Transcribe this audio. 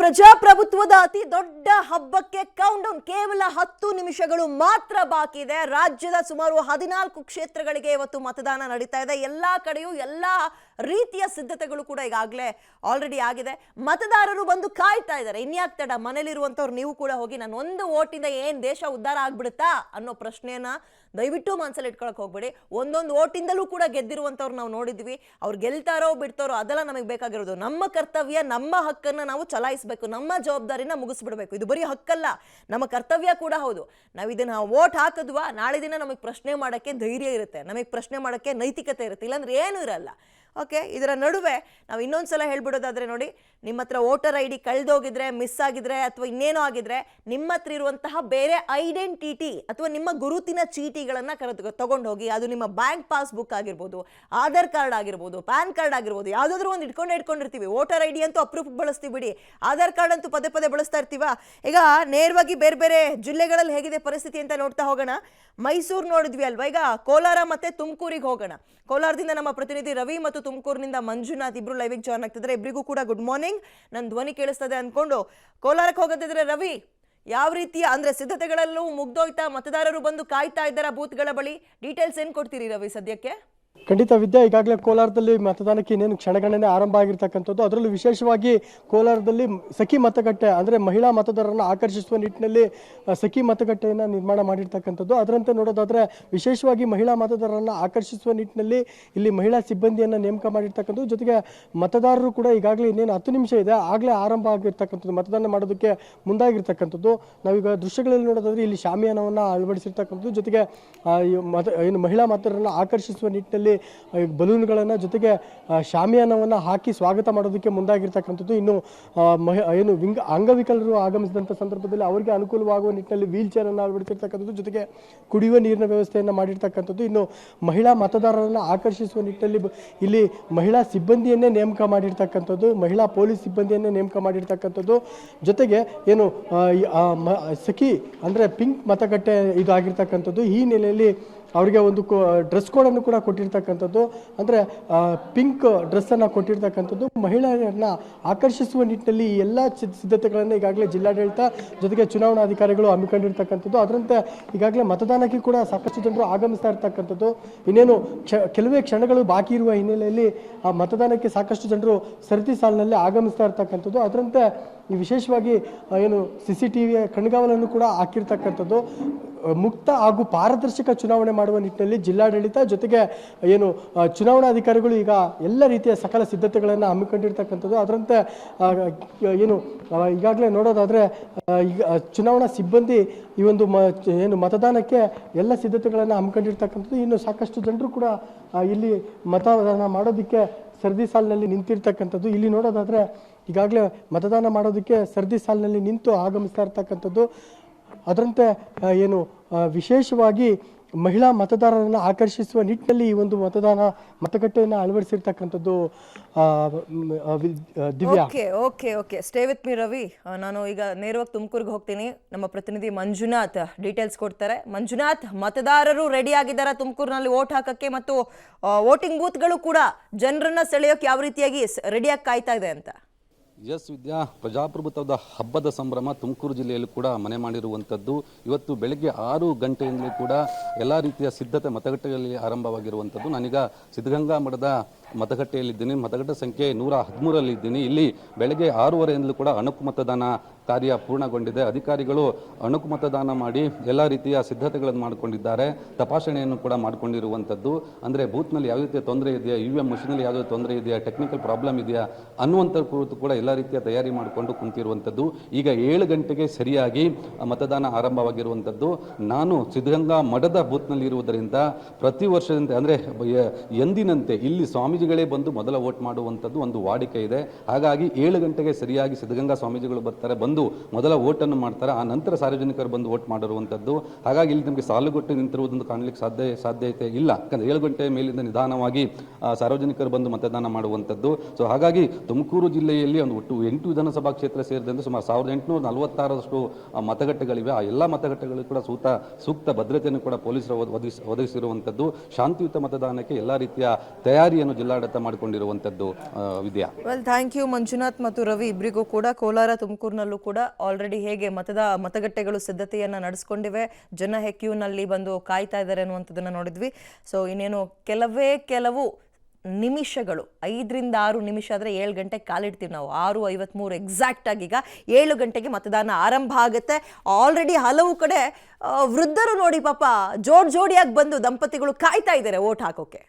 ಪ್ರಜಾಪ್ರಭುತ್ವದ ಅತಿ ದೊಡ್ಡ ಹಬ್ಬಕ್ಕೆ ಕೌಂಟ್ಡೌನ್ ಕೇವಲ 10 ನಿಮಿಷಗಳು ಮಾತ್ರ ಬಾಕಿ ಇದೆ. ರಾಜ್ಯದ ಸುಮಾರು 14 ಕ್ಷೇತ್ರಗಳಿಗೆ ಇವತ್ತು ಮತದಾನ ನಡೀತಾ ಇದೆ. ಎಲ್ಲಾ ಕಡೆಯೂ ಎಲ್ಲಾ ರೀತಿಯ ಸಿದ್ಧತೆಗಳು ಕೂಡ ಈಗಾಗಲೇ ಆಲ್ರೆಡಿ ಆಗಿದೆ. ಮತದಾರರು ಬಂದು ಕಾಯ್ತಾ ಇದ್ದಾರೆ. ಇನ್ಯಾಕ್ ತಡ, ಮನೇಲಿರುವಂತವ್ರು ನೀವು ಕೂಡ ಹೋಗಿ ನಾನು ಒಂದು ವೋಟಿಂದ ಏನ್ ದೇಶ ಉದ್ಧಾರ ಆಗ್ಬಿಡುತ್ತಾ ಅನ್ನೋ ಪ್ರಶ್ನೆಯನ್ನ ದಯವಿಟ್ಟು ಮನಸ್ಸಲ್ಲಿ ಇಟ್ಕೊಳಕ್ ಹೋಗ್ಬೇಡಿ. ಒಂದೊಂದು ವೋಟಿಂದಲೂ ಕೂಡ ಗೆದ್ದಿರುವಂತವ್ರು ನಾವು ನೋಡಿದ್ವಿ. ಅವ್ರು ಗೆಲ್ತಾರೋ ಬಿಡ್ತಾರೋ ಅದೆಲ್ಲ ನಮಗೆ ಬೇಕಾಗಿರೋದು ನಮ್ಮ ಕರ್ತವ್ಯ, ನಮ್ಮ ಹಕ್ಕನ್ನ ನಾವು ಚಲಾಯಿಸಬೇಕು, ನಮ್ಮ ಜವಾಬ್ದಾರಿನ ಮುಗಿಸ್ಬಿಡ್ಬೇಕು. ಇದು ಬರೀ ಹಕ್ಕಲ್ಲ, ನಮ್ಮ ಕರ್ತವ್ಯ ಕೂಡ ಹೌದು. ನಾವು ಇದನ್ನ ವೋಟ್ ಹಾಕಿದ್ವಾ, ನಾಳೆ ದಿನ ನಮಗೆ ಪ್ರಶ್ನೆ ಮಾಡಕ್ಕೆ ಧೈರ್ಯ ಇರುತ್ತೆ, ನಮಗೆ ಪ್ರಶ್ನೆ ಮಾಡಕ್ಕೆ ನೈತಿಕತೆ ಇರುತ್ತೆ, ಇಲ್ಲಾಂದ್ರೆ ಏನೂ ಇರಲ್ಲ. ಓಕೆ, ಇದರ ನಡುವೆ ನಾವು ಇನ್ನೊಂದ್ಸಲ ಹೇಳ್ಬಿಡೋದಾದ್ರೆ ನೋಡಿ, ನಿಮ್ಮ ಹತ್ರ ವೋಟರ್ ಐ ಡಿ ಕಳೆದೋಗಿದ್ರೆ, ಮಿಸ್ ಆಗಿದ್ರೆ ಅಥವಾ ಇನ್ನೇನೋ ಆಗಿದ್ರೆ ನಿಮ್ಮ ಹತ್ರ ಇರುವಂತಹ ಬೇರೆ ಐಡೆಂಟಿಟಿ ಅಥವಾ ನಿಮ್ಮ ಗುರುತಿನ ಚೀಟಿಗಳನ್ನ ತಗೊಂಡು ಹೋಗಿ. ಅದು ನಿಮ್ಮ ಬ್ಯಾಂಕ್ ಪಾಸ್ಬುಕ್ ಆಗಿರ್ಬೋದು, ಆಧಾರ್ ಕಾರ್ಡ್ ಆಗಿರ್ಬೋದು, ಪ್ಯಾನ್ ಕಾರ್ಡ್ ಆಗಿರ್ಬೋದು, ಯಾವುದಾದ್ರೂ ಒಂದು ಇಟ್ಕೊಂಡಿರ್ತೀವಿ. ವೋಟರ್ ಐ ಡಿ ಅಂತೂ ಅಪ್ರೂಫ್ ಬಳಸ್ತೀವಿ ಬಿಡಿ, ಆಧಾರ್ ಕಾರ್ಡ್ ಅಂತೂ ಪದೇ ಪದೇ ಬಳಸ್ತಾ ಇರ್ತೀವ. ಈಗ ನೇರವಾಗಿ ಬೇರೆ ಬೇರೆ ಜಿಲ್ಲೆಗಳಲ್ಲಿ ಹೇಗಿದೆ ಪರಿಸ್ಥಿತಿ ಅಂತ ನೋಡ್ತಾ ಹೋಗೋಣ. ಮೈಸೂರು ನೋಡಿದ್ವಿ ಅಲ್ವಾ, ಈಗ ಕೋಲಾರ ಮತ್ತೆ ತುಮಕೂರಿಗೆ ಹೋಗೋಣ. ಕೋಲಾರದಿಂದ ನಮ್ಮ ಪ್ರತಿನಿಧಿ ರವಿ ಮತ್ತು ತುಮಕೂರಿನಿಂದ ಮಂಜುನಾಥ್ ಇಬ್ರು ಲೈವಿಗೆ ಜಾಯ್ನ್ ಆಗ್ತಿದ್ದಾರೆ. ಇಬ್ಬರಿಗೂ ಕೂಡ ಗುಡ್ ಮಾರ್ನಿಂಗ್. ನನ್ನ ಧ್ವನಿ ಕೇಳಿಸ್ತದೆ ಅನ್ಕೊಂಡು ಕೋಲಾರಕ್ಕೆ ಹೋಗೋದಿದ್ರೆ ರವಿ, ಯಾವ ರೀತಿಯ ಅಂದ್ರೆ ಸಿದ್ಧತೆಗಳೆಲ್ಲೂ ಮುಗ್ದೋಯ್ತಾ? ಮತದಾರರು ಬಂದು ಕಾಯ್ತಾ ಇದ್ದಾರಾ ಬೂತ್ಗಳ ಬಳಿ? ಡೀಟೇಲ್ಸ್ ಏನ್ ಕೊಡ್ತೀರಿ ರವಿ ಸದ್ಯಕ್ಕೆ? ಖಂಡಿತ ವಿದ್ಯಾ, ಈಗಾಗಲೇ ಕೋಲಾರದಲ್ಲಿ ಮತದಾನಕ್ಕೆ ಇನ್ನೇನು ಕ್ಷಣಗಣನೆ ಆರಂಭ ಆಗಿರ್ತಕ್ಕಂಥದ್ದು. ಅದರಲ್ಲೂ ವಿಶೇಷವಾಗಿ ಕೋಲಾರದಲ್ಲಿ ಸಖಿ ಮತಗಟ್ಟೆ ಅಂದರೆ ಮಹಿಳಾ ಮತದಾರರನ್ನು ಆಕರ್ಷಿಸುವ ನಿಟ್ಟಿನಲ್ಲಿ ಸಖಿ ಮತಗಟ್ಟೆಯನ್ನು ನಿರ್ಮಾಣ ಮಾಡಿರ್ತಕ್ಕಂಥದ್ದು. ಅದರಂತೆ ನೋಡೋದಾದರೆ ವಿಶೇಷವಾಗಿ ಮಹಿಳಾ ಮತದಾರರನ್ನು ಆಕರ್ಷಿಸುವ ನಿಟ್ಟಿನಲ್ಲಿ ಇಲ್ಲಿ ಮಹಿಳಾ ಸಿಬ್ಬಂದಿಯನ್ನು ನೇಮಕ ಮಾಡಿರ್ತಕ್ಕಂಥದ್ದು. ಜೊತೆಗೆ ಮತದಾರರು ಕೂಡ ಈಗಾಗಲೇ ಇನ್ನೇನು 10 ನಿಮಿಷ ಇದೆ, ಆಗಲೇ ಆರಂಭ ಆಗಿರ್ತಕ್ಕಂಥದ್ದು, ಮತದಾನ ಮಾಡೋದಕ್ಕೆ ಮುಂದಾಗಿರ್ತಕ್ಕಂಥದ್ದು. ನಾವೀಗ ದೃಶ್ಯಗಳಲ್ಲಿ ನೋಡೋದಾದರೆ ಇಲ್ಲಿ ಶಾಮಿಯಾನವನ್ನು ಅಳವಡಿಸಿರ್ತಕ್ಕಂಥದ್ದು. ಜೊತೆಗೆ ಏನು ಮಹಿಳಾ ಮತದಾರರನ್ನು ಆಕರ್ಷಿಸುವ ನಿಟ್ಟಿನಲ್ಲಿ ಬಲೂನ್ಗಳನ್ನು ಜೊತೆಗೆ ಶಾಮಿಯಾನವನ್ನು ಹಾಕಿ ಸ್ವಾಗತ ಮಾಡೋದಕ್ಕೆ ಮುಂದಾಗಿರ್ತಕ್ಕಂಥದ್ದು. ಇನ್ನು ಏನು ಅಂಗವಿಕಲರು ಆಗಮಿಸಿದಂಥ ಸಂದರ್ಭದಲ್ಲಿ ಅವರಿಗೆ ಅನುಕೂಲವಾಗುವ ನಿಟ್ಟಿನಲ್ಲಿ ವೀಲ್ ಚೇರ್ ಅನ್ನು ಅಳವಡಿಸಿರ್ತಕ್ಕಂಥದ್ದು. ಜೊತೆಗೆ ಕುಡಿಯುವ ನೀರಿನ ವ್ಯವಸ್ಥೆಯನ್ನು ಮಾಡಿರ್ತಕ್ಕಂಥದ್ದು. ಇನ್ನು ಮಹಿಳಾ ಮತದಾರರನ್ನು ಆಕರ್ಷಿಸುವ ನಿಟ್ಟಿನಲ್ಲಿ ಇಲ್ಲಿ ಮಹಿಳಾ ಸಿಬ್ಬಂದಿಯನ್ನೇ ನೇಮಕ ಮಾಡಿರ್ತಕ್ಕಂಥದ್ದು, ಮಹಿಳಾ ಪೊಲೀಸ್ ಸಿಬ್ಬಂದಿಯನ್ನೇ ನೇಮಕ ಮಾಡಿರ್ತಕ್ಕಂಥದ್ದು. ಜೊತೆಗೆ ಏನು ಸಖಿ ಅಂದರೆ ಪಿಂಕ್ ಮತಗಟ್ಟೆ ಇದು ಆಗಿರ್ತಕ್ಕಂಥದ್ದು. ಈ ನೆಲೆಯಲ್ಲಿ ಅವರಿಗೆ ಒಂದು ಡ್ರೆಸ್ ಕೋಡನ್ನು ಕೂಡ ಕೊಟ್ಟಿರ್ತಕ್ಕಂಥದ್ದು, ಅಂದರೆ ಪಿಂಕ್ ಡ್ರೆಸ್ಸನ್ನು ಕೊಟ್ಟಿರ್ತಕ್ಕಂಥದ್ದು. ಮಹಿಳೆಯರನ್ನ ಆಕರ್ಷಿಸುವ ನಿಟ್ಟಿನಲ್ಲಿ ಈ ಎಲ್ಲ ಸಿದ್ಧತೆಗಳನ್ನು ಈಗಾಗಲೇ ಜಿಲ್ಲಾಡಳಿತ ಜೊತೆಗೆ ಚುನಾವಣಾಧಿಕಾರಿಗಳು ಹಮ್ಮಿಕೊಂಡಿರ್ತಕ್ಕಂಥದ್ದು. ಅದರಂತೆ ಈಗಾಗಲೇ ಮತದಾನಕ್ಕೆ ಕೂಡ ಸಾಕಷ್ಟು ಜನರು ಆಗಮಿಸ್ತಾ ಇರ್ತಕ್ಕಂಥದ್ದು. ಇನ್ನೇನು ಕೆಲವೇ ಕ್ಷಣಗಳು ಬಾಕಿ ಇರುವ ಹಿನ್ನೆಲೆಯಲ್ಲಿ ಆ ಮತದಾನಕ್ಕೆ ಸಾಕಷ್ಟು ಜನರು ಸರತಿ ಸಾಲಿನಲ್ಲಿ ಆಗಮಿಸ್ತಾ ಇರ್ತಕ್ಕಂಥದ್ದು. ಅದರಂತೆ ವಿಶೇಷವಾಗಿ ಏನು CCTV ಕಣ್ಗಾವಲನ್ನು ಕೂಡ ಹಾಕಿರ್ತಕ್ಕಂಥದ್ದು. ಮುಕ್ತ ಹಾಗೂ ಪಾರದರ್ಶಕ ಚುನಾವಣೆ ಮಾಡುವ ನಿಟ್ಟಿನಲ್ಲಿ ಜಿಲ್ಲಾಡಳಿತ ಜೊತೆಗೆ ಏನು ಚುನಾವಣಾಧಿಕಾರಿಗಳು ಈಗ ಎಲ್ಲ ರೀತಿಯ ಸಕಲ ಸಿದ್ಧತೆಗಳನ್ನು ಹಮ್ಮಿಕೊಂಡಿರ್ತಕ್ಕಂಥದ್ದು. ಅದರಂತೆ ಏನು ಈಗಾಗಲೇ ನೋಡೋದಾದರೆ ಈಗ ಚುನಾವಣಾ ಸಿಬ್ಬಂದಿ ಈ ಒಂದು ಏನು ಮತದಾನಕ್ಕೆ ಎಲ್ಲ ಸಿದ್ಧತೆಗಳನ್ನು ಹಮ್ಮಿಕೊಂಡಿರ್ತಕ್ಕಂಥದ್ದು. ಇನ್ನು ಸಾಕಷ್ಟು ಜನರು ಕೂಡ ಇಲ್ಲಿ ಮತದಾನ ಮಾಡೋದಕ್ಕೆ ಸರದಿ ಸಾಲಿನಲ್ಲಿ ನಿಂತಿರ್ತಕ್ಕಂಥದ್ದು. ಇಲ್ಲಿ ನೋಡೋದಾದರೆ ಈಗಾಗಲೇ ಮತದಾನ ಮಾಡೋದಕ್ಕೆ ಸರದಿ ಸಾಲಿನಲ್ಲಿ ನಿಂತು ಆಗಮಿಸ್ತಾ ಇರ್ತಕ್ಕಂಥದ್ದು. ಅದರಂತೆ ಏನು ವಿಶೇಷವಾಗಿ ಮಹಿಳಾ ಮತದಾರರನ್ನು ಆಕರ್ಷಿಸುವ ನಿಟ್ಟಿನಲ್ಲಿ ಈ ಒಂದು ಮತಗಟ್ಟೆಯನ್ನು ಅಳವಡಿಸಿರ್ತಕ್ಕಂಥದ್ದು. Divya, okay stay with me Ravi. ನಾನು ಈಗ ನೇರವಾಗಿ ತುಮಕೂರಿಗೆ ಹೋಗ್ತೀನಿ. ನಮ್ಮ ಪ್ರತಿನಿಧಿ ಮಂಜುನಾಥ್ ಡೀಟೇಲ್ಸ್ ಕೊಡ್ತಾರೆ. ಮಂಜುನಾಥ್, ಮತದಾರರು ರೆಡಿ ಆಗಿದ್ದಾರೆ ತುಮಕೂರಿನಲ್ಲಿ ವೋಟ್ ಹಾಕಕ್ಕೆ, ಮತ್ತು ವೋಟಿಂಗ್ ಬೂತ್ಗಳು ಕೂಡ ಜನರನ್ನ ಸೆಳೆಯೋಕೆ ಯಾವ ರೀತಿಯಾಗಿ ರೆಡಿಯಾಗಿ ಕಾಯ್ತಾ ಇದೆ ಅಂತ? ಎಸ್ ವಿದ್ಯಾ, ಪ್ರಜಾಪ್ರಭುತ್ವದ ಹಬ್ಬದ ಸಂಭ್ರಮ ತುಮಕೂರು ಜಿಲ್ಲೆಯಲ್ಲೂ ಕೂಡ ಮನೆ ಮಾಡಿರುವಂಥದ್ದು. ಇವತ್ತು ಬೆಳಗ್ಗೆ 6 ಗಂಟೆಯಿಂದಲೂ ಕೂಡ ಎಲ್ಲ ರೀತಿಯ ಸಿದ್ಧತೆ ಮತಗಟ್ಟೆಯಲ್ಲಿ ಆರಂಭವಾಗಿರುವಂಥದ್ದು. ನಾನೀಗ ಸಿದ್ಧಗಂಗಾ ಮಠದ ಮತಗಟ್ಟೆಯಲ್ಲಿದ್ದೀನಿ. ಮತಗಟ್ಟೆ ಸಂಖ್ಯೆ 113 ಇದ್ದೀನಿ. ಇಲ್ಲಿ ಬೆಳಗ್ಗೆ 6:30ಯಿಂದಲೂ ಕೂಡ ಅಣುಕು ಮತದಾನ ಕಾರ್ಯ ಪೂರ್ಣಗೊಂಡಿದೆ. ಅಧಿಕಾರಿಗಳು ಅಣುಕು ಮತದಾನ ಮಾಡಿ ಎಲ್ಲ ರೀತಿಯ ಸಿದ್ಧತೆಗಳನ್ನು ಮಾಡಿಕೊಂಡಿದ್ದಾರೆ. ತಪಾಸಣೆಯನ್ನು ಕೂಡ ಮಾಡಿಕೊಂಡಿರುವಂಥದ್ದು. ಅಂದರೆ ಬೂತ್ನಲ್ಲಿ ಯಾವ ರೀತಿಯ ತೊಂದರೆ ಇದೆಯಾ, EVM ಮಷೀನಲ್ಲಿ ಯಾವುದೇ ತೊಂದರೆ ಇದೆಯಾ, ಟೆಕ್ನಿಕಲ್ ಪ್ರಾಬ್ಲಮ್ ಇದೆಯಾ ಅನ್ನುವಂಥ ಕುರಿತು ಕೂಡ ಎಲ್ಲ ರೀತಿಯ ತಯಾರಿ ಮಾಡಿಕೊಂಡು ಕುಂತಿರುವಂಥದ್ದು. ಈಗ 7 ಗಂಟೆಗೆ ಸರಿಯಾಗಿ ಮತದಾನ ಆರಂಭವಾಗಿರುವಂಥದ್ದು. ನಾನು ಸಿದ್ಧಗಂಗಾ ಮಠದ ಬೂತ್ನಲ್ಲಿ ಇರುವುದರಿಂದ ಪ್ರತಿ ವರ್ಷದಂತೆ ಅಂದರೆ ಎಂದಿನಂತೆ ಇಲ್ಲಿ ಸ್ವಾಮೀಜಿಗಳೇ ಬಂದು ಮೊದಲ ವೋಟ್ ಮಾಡುವಂಥದ್ದು ಒಂದು ವಾಡಿಕೆ ಇದೆ. ಹಾಗಾಗಿ 7 ಗಂಟೆಗೆ ಸರಿಯಾಗಿ ಸಿದ್ಧಗಂಗಾ ಸ್ವಾಮೀಜಿಗಳು ಬರ್ತಾರೆ, ಬಂದು ಮೊದಲ ವೋಟನ್ನು ಮಾಡ್ತಾರೆ. ಆ ನಂತರ ಸಾರ್ವಜನಿಕರು ಬಂದು ವೋಟ್ ಮಾಡಿರುವಂಥದ್ದು. ಹಾಗಾಗಿ ಇಲ್ಲಿ ನಮಗೆ ಸಾಲುಗಟ್ಟು ನಿಂತಿರುವುದನ್ನು ಕಾಣಲಿಕ್ಕೆ ಸಾಧ್ಯತೆ ಇಲ್ಲ. ಯಾಕಂದರೆ 7 ಗಂಟೆ ಮೇಲಿಂದ ನಿಧಾನವಾಗಿ ಸಾರ್ವಜನಿಕರು ಬಂದು ಮತದಾನ ಮಾಡುವಂಥದ್ದು. ಸೊ ಹಾಗಾಗಿ ತುಮಕೂರು ಜಿಲ್ಲೆಯಲ್ಲಿ ಒಂದು ಒಟ್ಟು 8 ವಿಧಾನಸಭಾ ಕ್ಷೇತ್ರ ಸೇರಿದಂತೆ ಸುಮಾರು 1846 ಮತಗಟ್ಟೆಗಳಿವೆ. ಆ ಎಲ್ಲ ಮತಗಟ್ಟೆಗಳು ಕೂಡ ಸೂಕ್ತ ಭದ್ರತೆಯನ್ನು ಕೂಡ ಪೊಲೀಸರು ಒದಗಿಸಿರುವಂಥದ್ದು. ಶಾಂತಿಯುತ ಮತದಾನಕ್ಕೆ ಎಲ್ಲ ರೀತಿಯ ತಯಾರಿಯನ್ನು ಚೆಲ್ಲಾಡತ ಮಾಡಿಕೊಂಡಿರುವಂಥದ್ದು ವಿದ್ಯಾ. ವೆಲ್, ಥ್ಯಾಂಕ್ ಯು ಮಂಜುನಾಥ್ ಮತ್ತು ರವಿ ಇಬ್ಬರಿಗೂ ಕೂಡ. ಕೋಲಾರ ತುಮಕೂರಿನಲ್ಲೂ ಕೂಡ ಆಲ್ರೆಡಿ ಹೇಗೆ ಮತಗಟ್ಟೆಗಳು ಸಿದ್ಧತೆಯನ್ನು ನಡೆಸ್ಕೊಂಡಿವೆ, ಜನ ಕ್ಯೂನಲ್ಲಿ ಬಂದು ಕಾಯ್ತಾ ಇದ್ದಾರೆ ಅನ್ನುವಂಥದ್ದನ್ನು ನೋಡಿದ್ವಿ. ಸೊ ಇನ್ನೇನು ಕೆಲವು ನಿಮಿಷಗಳು, 5 ರಿಂದ 6 ನಿಮಿಷ ಆದರೆ 7 ಗಂಟೆಗೆ ಕಾಲಿಡ್ತೀವಿ ನಾವು. 6:53 ಎಕ್ಸಾಕ್ಟ್ ಆಗಿ ಈಗ 7 ಗಂಟೆಗೆ ಮತದಾನ ಆರಂಭ ಆಗುತ್ತೆ. ಆಲ್ರೆಡಿ ಹಲವು ಕಡೆ ವೃದ್ಧರು ನೋಡಿ ಪಾಪ ಜೋಡಿಯಾಗಿ ಬಂದು ದಂಪತಿಗಳು ಕಾಯ್ತಾ ಇದ್ದಾರೆ ವೋಟ್ ಹಾಕೋಕೆ.